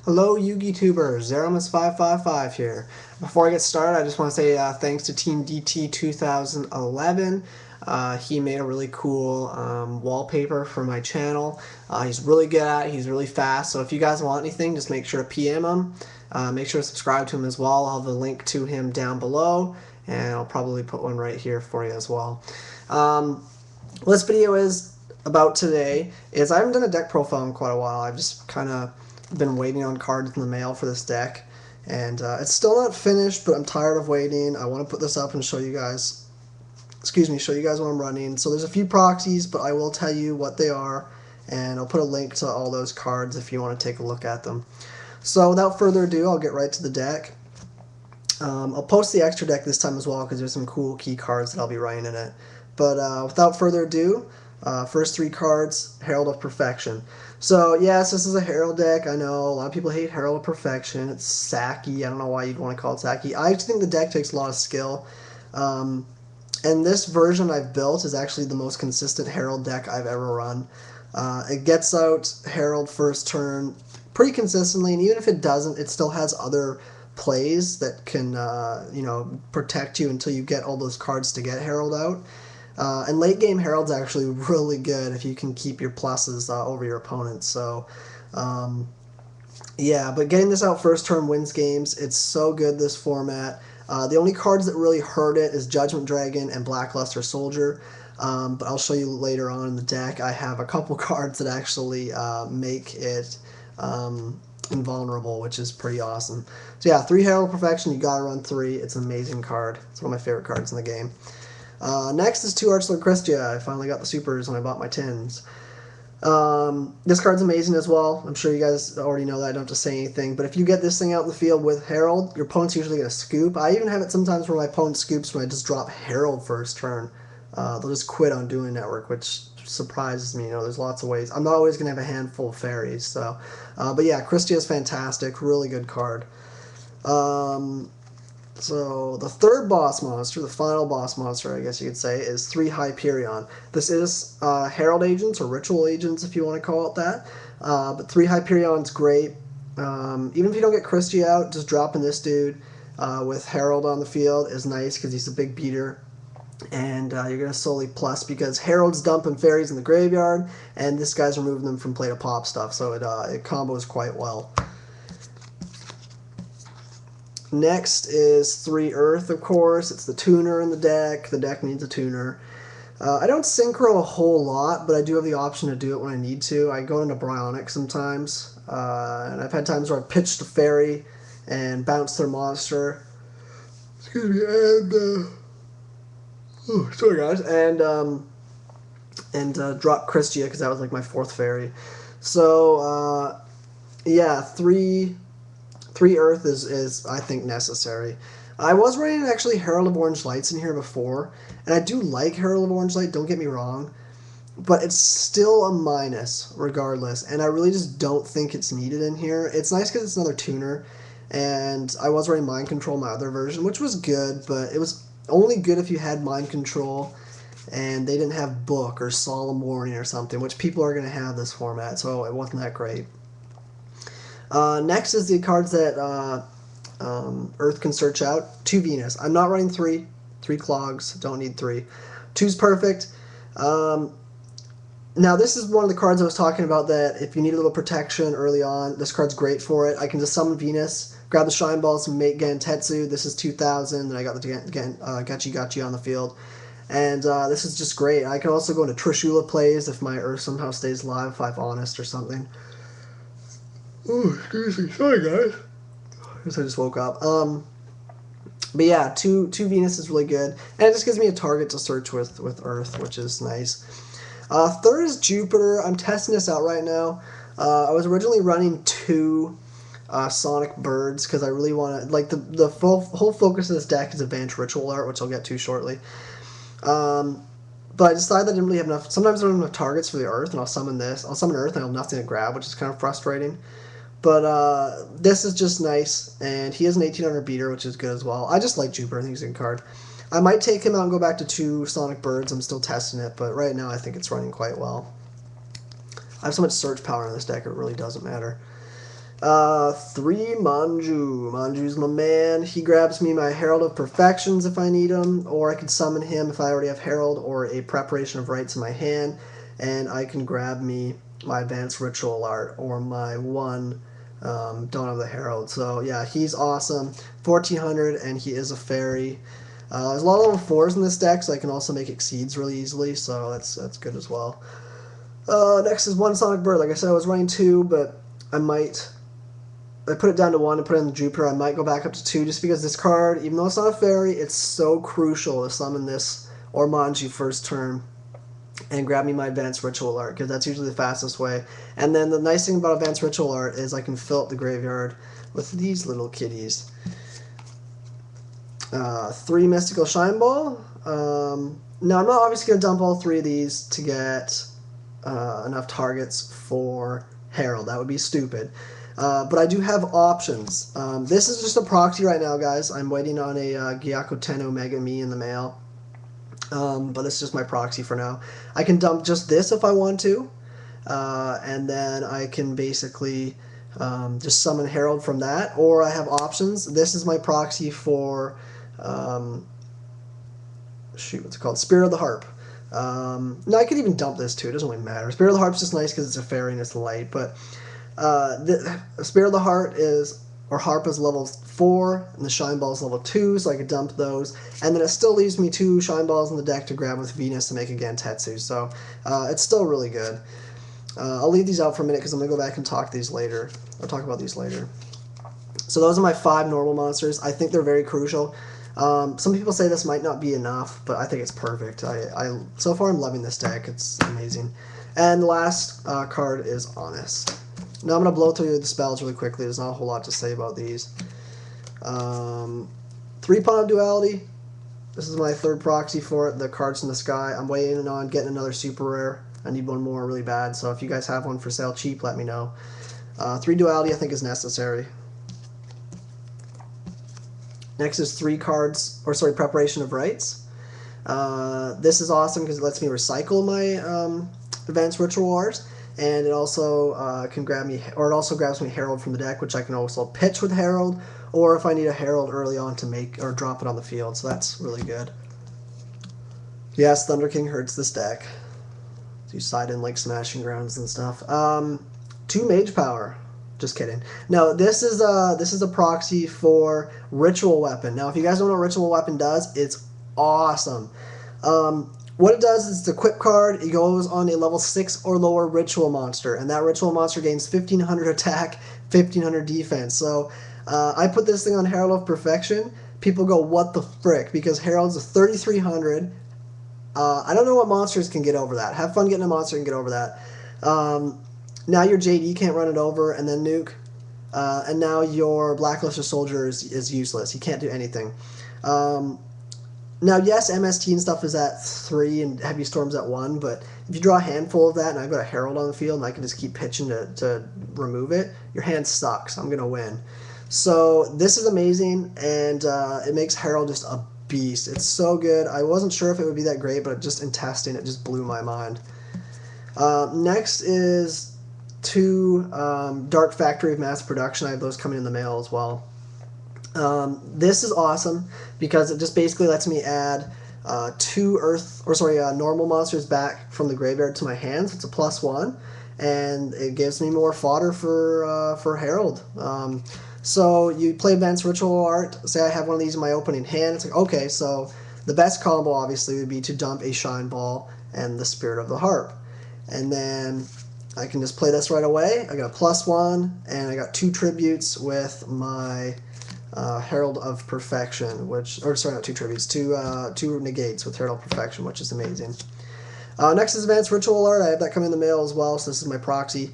Hello Yugi tubers, Zeramus555 here. Before I get started, I just want to say thanks to Team DT 2011. He made a really cool wallpaper for my channel. He's really good at it, he's really fast, so if you guys want anything, just make sure to PM him. Make sure to subscribe to him as well. I'll have a link to him down below, and I'll probably put one right here for you as well. What this video is about today is I haven't done a deck profile in quite a while. I've just kind of been waiting on cards in the mail for this deck, and it's still not finished, but I'm tired of waiting. I want to put this up and show you guys, show you guys what I'm running. So there's a few proxies, but I will tell you what they are, and I'll put a link to all those cards if you want to take a look at them. So without further ado, I'll get right to the deck. I'll post the extra deck this time as well because there's some cool key cards that I'll be running in it. But without further ado, first three cards, Herald of Perfection. So yes, this is a Herald deck. I know a lot of people hate Herald of Perfection. It's sacky. I don't know why you'd want to call it sacky. I actually think the deck takes a lot of skill. And this version I've built is actually the most consistent Herald deck I've ever run. It gets out Herald first turn pretty consistently, and even if it doesn't, it still has other plays that can protect you until you get all those cards to get Herald out. And late game Herald's actually really good if you can keep your pluses over your opponents. So, yeah, but getting this out first turn wins games. It's so good, this format. The only cards that really hurt it is Judgment Dragon and Blackluster Soldier. But I'll show you later on in the deck. I have a couple cards that actually make it invulnerable, which is pretty awesome. So yeah, 3 Herald of Perfection, you gotta run 3. It's an amazing card. It's one of my favorite cards in the game. Next is 2 Archlord Kristya. I finally got the supers when I bought my tins. This card's amazing as well. I'm sure you guys already know that. I don't have to say anything. But if you get this thing out in the field with Herald, your opponent's usually going to scoop. I even have it sometimes where my opponent scoops when I just drop Herald first turn. They'll just quit on Dueling Network, which surprises me. You know, there's lots of ways. I'm not always going to have a handful of fairies. So, but yeah, Kristya is fantastic. Really good card. So the third boss monster, the final boss monster, I guess you could say, is 3 Hyperion. This is Herald Agents, or Ritual Agents, if you want to call it that. But 3 Hyperion's great. Even if you don't get Kristya out, just dropping this dude with Herald on the field is nice because he's a big beater. And you're going to slowly plus because Herald's dumping fairies in the graveyard, and this guy's removing them from play to pop stuff, so it combos quite well. Next is 3 Earth, of course. It's the tuner in the deck. The deck needs a tuner. I don't synchro a whole lot, but I do have the option to do it when I need to. I go into Brionac sometimes, and I've had times where I've pitched a fairy and bounced their monster. Excuse me, and sorry guys, and drop Kristya because that was like my 4th fairy. So yeah, 3 Earth is I think necessary. I was running actually Herald of Orange Lights in here before, and I do like Herald of Orange Light, don't get me wrong, but it's still a minus regardless, and I really just don't think it's needed in here. It's nice because it's another tuner, and I was running Mind Control, my other version, which was good, but it was only good if you had Mind Control and they didn't have Book or Solemn Warning or something, which people are going to have this format, so it wasn't that great. Next is the cards that Earth can search out. 2 Venus. I'm not running 3. 3 clogs. Don't need 3. 2's perfect. Now this is one of the cards I was talking about that if you need a little protection early on, this card's great for it. I can just summon Venus, grab the Shine Balls, and make Gentetsu. This is 2,000. Then I got the Gachi on the field. And this is just great. I can also go into Trishula plays if my Earth somehow stays alive, if I have Honest or something. Oh, excuse me. Sorry, guys. I guess I just woke up. But yeah, 2 Venus is really good. And it just gives me a target to search with Earth, which is nice. Third is Jupiter. I'm testing this out right now. I was originally running 2 Sonic Birds because I really want to... Like, the whole focus of this deck is Advanced Ritual Art, which I'll get to shortly. But I decided I didn't really have enough... Sometimes I don't have enough targets for the Earth, and I'll summon this. I'll summon Earth, and I'll have nothing to grab, which is kind of frustrating. But this is just nice, and he has an 1800 beater, which is good as well. I just like Jupiter. I think he's a good card. I might take him out and go back to 2 Sonic Birds. I'm still testing it, but right now I think it's running quite well. I have so much search power in this deck, it really doesn't matter. Three Manju. Manju's my man. He grabs me my Herald of Perfections if I need him, or I can summon him if I already have Herald or a Preparation of Rites in my hand, and I can grab me my Advanced Ritual Art or my one Dawn of the Herald. So yeah, he's awesome. 1400, and he is a fairy. There's a lot of level 4s in this deck, so I can also make Exceeds really easily, so that's good as well. Next is one Sonic Bird. Like I said, I was running 2, but I put it down to 1 and put it in the Jupiter. I might go back up to 2 just because this card, even though it's not a fairy, it's so crucial to summon this or Manju first turn and grab me my Advanced Ritual Art, because that's usually the fastest way. And then the nice thing about Advanced Ritual Art is I can fill up the graveyard with these little kitties. 3 Mystical Shine Ball. Now, I'm not obviously going to dump all 3 of these to get enough targets for Herald. That would be stupid. But I do have options. This is just a proxy right now, guys. I'm waiting on a Gyakutenno Megami in the mail. But it's just my proxy for now. I can dump just this if I want to. And then I can basically just summon Herald from that. Or I have options. This is my proxy for... what's it called? Spirit of the Harp. No, I could even dump this too. It doesn't really matter. Spirit of the Harp's just nice because it's a fairy and it's light. But the Spirit of the Harp is level 4, and the Shine Ball is level 2, so I could dump those. And then it still leaves me 2 Shine Balls in the deck to grab with Venus to make a Gentetsu. So it's still really good. I'll leave these out for a minute because I'm going to go back and talk these later. I'll talk about these later. So those are my 5 normal monsters. I think they're very crucial. Some people say this might not be enough, but I think it's perfect. So far I'm loving this deck. It's amazing. And the last card is Honest. Now I'm going to blow through the spells really quickly. There's not a whole lot to say about these. 3 Pot of Duality. This is my 3rd proxy for it. The Cards in the Sky. I'm waiting on getting another super rare. I need one more really bad. So if you guys have one for sale cheap, let me know. 3 Duality I think is necessary. Next is Preparation of Rites. This is awesome because it lets me recycle my Advanced Ritual Art, and it also can grab me, or it also grabs me Herald from the deck, which I can also pitch with Herald, or if I need a Herald early on to make or drop it on the field. So that's really good. Yes, Thunder King hurts this deck. You side in like Smashing Grounds and stuff. 2 Mage Power. Just kidding. No, this is a proxy for Ritual Weapon. Now, if you guys don't know what Ritual Weapon does, it's awesome. What it does is it's a equip card. It goes on a level 6 or lower Ritual monster, and that Ritual monster gains 1500 attack, 1500 defense. So I put this thing on Herald of Perfection. People go, what the frick? Because Herald's a 3300. I don't know what monsters can get over that. Have fun getting a monster and get over that. Now your JD can't run it over and then nuke. And now your Blackluster Soldier is useless. He can't do anything. Now, yes, MST and stuff is at 3 and Heavy Storm's at 1, but if you draw a handful of that and I've got a Herald on the field and I can just keep pitching to remove it, your hand sucks. I'm going to win. So this is amazing, and it makes Herald just a beast. It's so good. I wasn't sure if it would be that great, but just in testing, it just blew my mind. Next is 2 Dark Factory of Mass Production. I have those coming in the mail as well. This is awesome because it just basically lets me add 2 normal monsters back from the graveyard to my hands. It's a +1, and it gives me more fodder for Herald. So you play Advanced Ritual Art. Say I have one of these in my opening hand. It's like, okay, so the best combo obviously would be to dump a Shine Ball and the Spirit of the Harp. And then I can just play this right away. I got a +1, and I got 2 tributes with my Herald of Perfection, not 2 tributes, 2 negates with Herald of Perfection, which is amazing. Next is Advanced Ritual Art. I have that coming in the mail as well, so this is my proxy.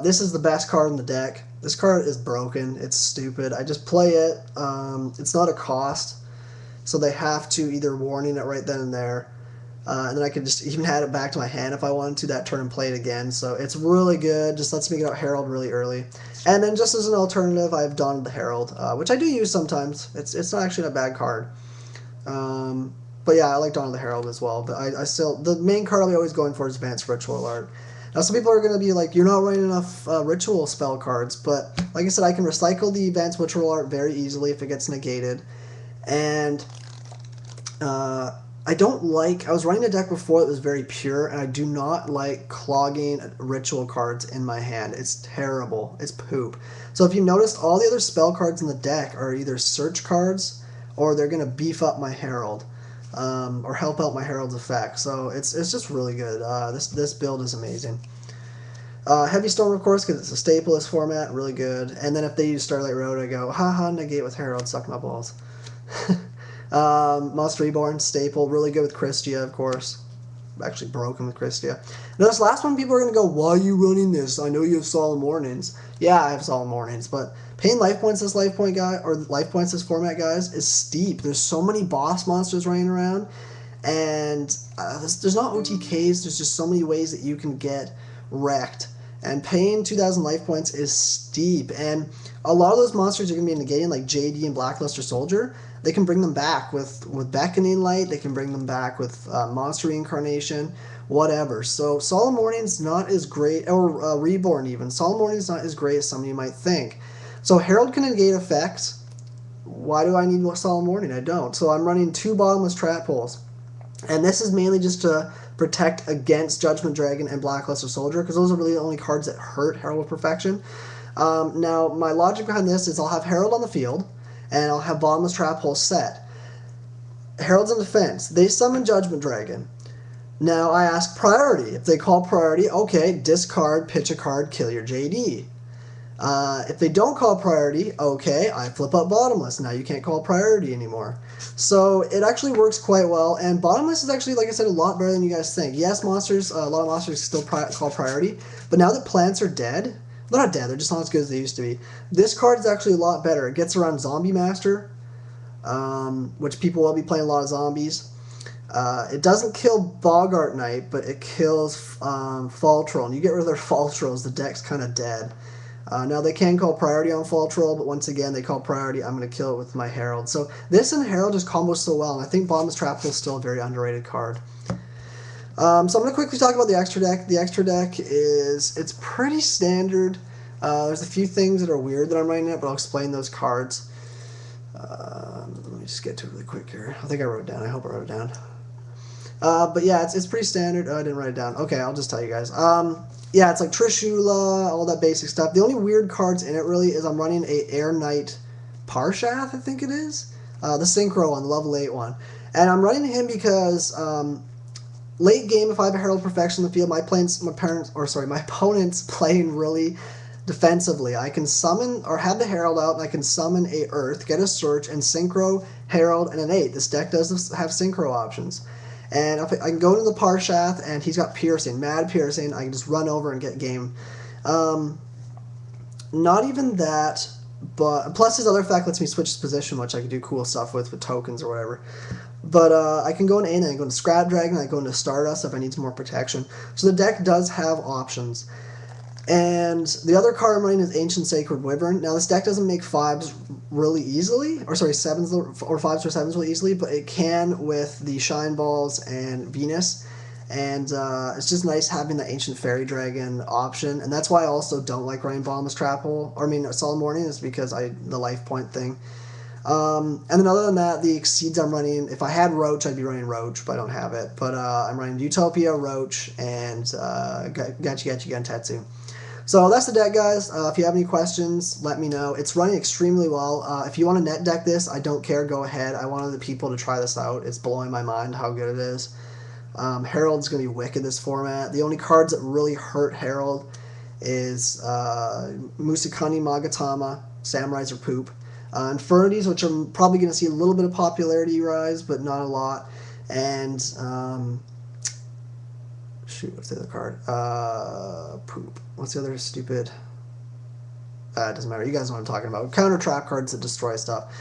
This is the best card in the deck. This card is broken. It's stupid. I just play it. It's not a cost, so they have to either warning it right then and there. And then I could just even add it back to my hand if I wanted to that turn and play it again. So it's really good. Just lets me get out Herald really early. And then just as an alternative, I have Dawn of the Herald, which I do use sometimes. It's not actually a bad card. But yeah, I like Dawn of the Herald as well. But I still, the main card I'll be always going for is Advanced Ritual Art. Now, some people are going to be like, you're not running enough ritual spell cards, but like I said, I can recycle the Advanced Ritual Art very easily if it gets negated. And I don't like... I was running a deck before that was very pure, and I do not like clogging ritual cards in my hand. It's terrible. It's poop. So if you noticed, all the other spell cards in the deck are either search cards, or they're going to beef up my Herald. Or help out my Herald's effect. So it's just really good. This build is amazing. Heavy Storm, of course, because it's a staple of this format, really good. And then if they use Starlight Road, I go, haha, negate with Herald, suck my balls. Monster Reborn, staple, really good with Kristya, of course. Actually broken with Kristya. Now this last one, people are going to go, why are you running this? I know you have Solemn Warnings. Yeah, I have Solemn Warnings, but paying life points this life point guy, or life points this format, guys, is steep. There's so many boss monsters running around, and there's not OTKs, there's just so many ways that you can get wrecked. And paying 2,000 life points is steep, and a lot of those monsters are going to be negating, like JD and Blackluster Soldier. They can bring them back with Beckoning Light, they can bring them back with Monster Reincarnation, whatever. So Solemn Warning's not as great, or Reborn even. Solemn Warning's not as great as some of you might think. So Herald can negate effects. Why do I need Solemn Warning? I don't. So I'm running 2 Bottomless Trap Holes. And this is mainly just to protect against Judgment Dragon and Blackluster Soldier, because those are really the only cards that hurt Herald of Perfection. Now, my logic behind this is I'll have Herald on the field, and I'll have Bottomless Trap Hole set. Herald's in defense. They summon Judgment Dragon. Now, I ask priority. If they call priority, okay, discard, pitch a card, kill your JD. If they don't call priority, okay, I flip up Bottomless. Now you can't call priority anymore. So it actually works quite well, and Bottomless is actually, like I said, a lot better than you guys think. Yes, monsters, a lot of monsters still call priority, but now that plants are dead, they're not dead, they're just not as good as they used to be. This card is actually a lot better. It gets around Zombie Master, which people will be playing a lot of zombies. It doesn't kill Boggart Knight, but it kills Fall Troll, and you get rid of their Fall Trolls, the deck's kind of dead. Now they can call priority on Fall Troll, but once again, they call priority, I'm going to kill it with my Herald. So this and Herald just combos so well, and I think Bottomless Trap Hole is still a very underrated card. So I'm going to quickly talk about the extra deck. The extra deck it's pretty standard. There's a few things that are weird that I'm writing it, but I'll explain those cards. Let me just get to it really quick here. I think I wrote it down. I hope I wrote it down. But yeah, it's pretty standard. Oh, I didn't write it down. Okay, I'll just tell you guys. Yeah, it's like Trishula, all that basic stuff. The only weird cards in it really is I'm running a Air Knight Parshath, I think it is. The Synchro one, the level 8 one. And I'm running him because late game, if I have a Herald of Perfection in the field, my opponent's playing really defensively. I can summon, or have the Herald out, and I can summon a Earth, get a Search, and Synchro, Herald, and an 8. This deck does have Synchro options. And I can go into the Parshath, and he's got Piercing, Mad Piercing. I can just run over and get game. Not even that, but plus his other effect lets me switch his position, which I can do cool stuff with tokens or whatever. But I can go into A, and I go into Scrap Dragon, I go into Stardust if I need some more protection. So the deck does have options. And the other card I'm running is Ancient Sacred Wyvern. Now this deck doesn't make 5s really easily, or sorry, 7s or 5s or 7s really easily, but it can with the Shine Balls and Venus. And it's just nice having the Ancient Fairy Dragon option, and that's why I also don't like running Bottomless Trap Hole, or I mean Solemn Warning, is because the life point thing. And then other than that, the Exceeds I'm running, if I had Roach, I'd be running Roach, but I don't have it. But I'm running Utopia, Roach, and Gentetsu. So that's the deck, guys. If you have any questions, let me know. It's running extremely well. If you want to net deck this, I don't care. Go ahead. I want other people to try this out. It's blowing my mind how good it is. Herald's going to be wicked this format. The only cards that really hurt Herald is Musakani Magatama, Samurais are poop. Infernities, which I'm probably going to see a little bit of popularity rise, but not a lot. And, shoot, what's the other card? Poop. What's the other stupid? It doesn't matter. You guys know what I'm talking about. Counter trap cards that destroy stuff.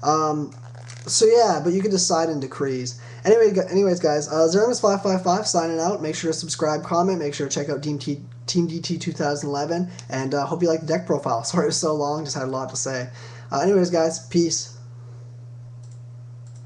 So yeah, but you can decide in decrees. Anyways, guys, Zeramus555 signing out. Make sure to subscribe, comment. Make sure to check out Team DT 2011. And hope you like the deck profile. Sorry it was so long. Just had a lot to say. Anyways, guys, peace.